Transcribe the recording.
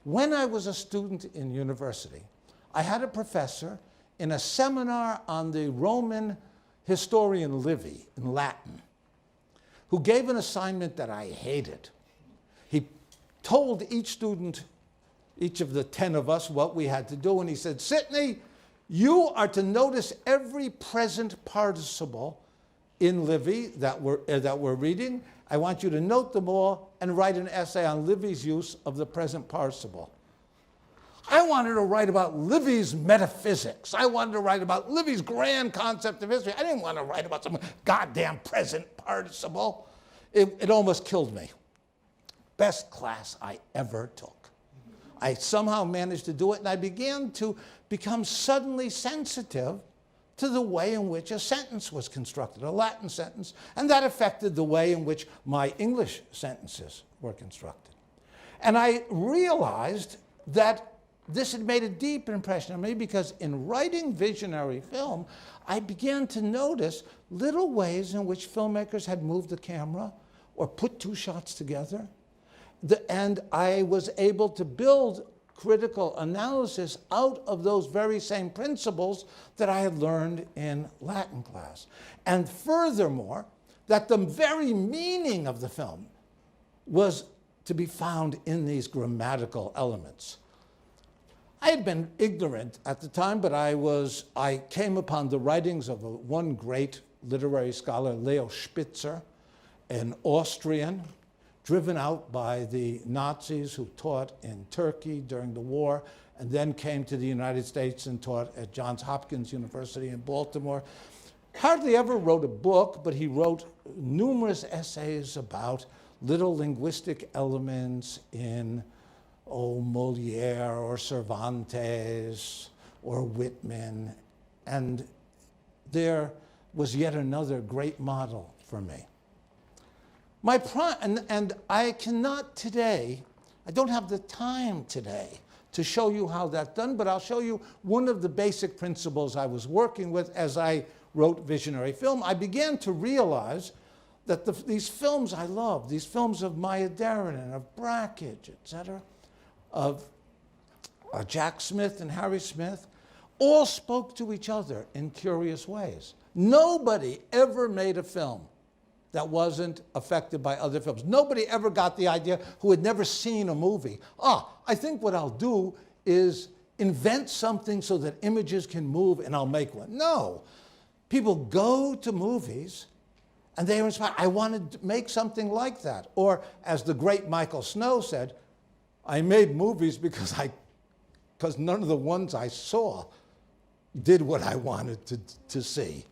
When I was a student in university, I had a professor in a seminar on the Roman historian Livy in Latin, who gave an assignment that I hated. He told each student, each of the 10 of us, what we had to do, and he said, Sitney, you are to notice every present participle in Livy that we're reading. I want you to note them all and write an essay on Livy's use of the present participle. I wanted to write about Livy's metaphysics. I wanted to write about Livy's grand concept of history. I didn't want to write about some goddamn present participle. It almost killed me. Best class I ever took. I somehow managed to do it, and I began to become suddenly sensitive to the way in which a sentence was constructed, a Latin sentence, and that affected the way in which my English sentences were constructed. And I realized that this had made a deep impression on me because in writing visionary film, I began to notice little ways in which filmmakers had moved the camera or put two shots together. And I was able to build critical analysis out of those very same principles that I had learned in Latin class. And furthermore, that the very meaning of the film was to be found in these grammatical elements. I had been ignorant at the time, but I came upon the writings of one great literary scholar, Leo Spitzer, an Austrian, driven out by the Nazis who taught in Turkey during the war, and then came to the United States and taught at Johns Hopkins University in Baltimore. Hardly ever wrote a book, but he wrote numerous essays about little linguistic elements in Molière or Cervantes or Whitman, and there was yet another great model for me. And I cannot today, I don't have the time today to show you how that's done, but I'll show you one of the basic principles I was working with as I wrote visionary film. I began to realize that these films I love, these films of Maya Deren and of Brakhage, etc., of Jack Smith and Harry Smith, all spoke to each other in curious ways. Nobody ever made a film that wasn't affected by other films. Nobody ever got the idea who had never seen a movie. I think what I'll do is invent something so that images can move and I'll make one. No. People go to movies and they are inspired. I want to make something like that. Or as the great Michael Snow said, I made movies because none of the ones I saw did what I wanted to see.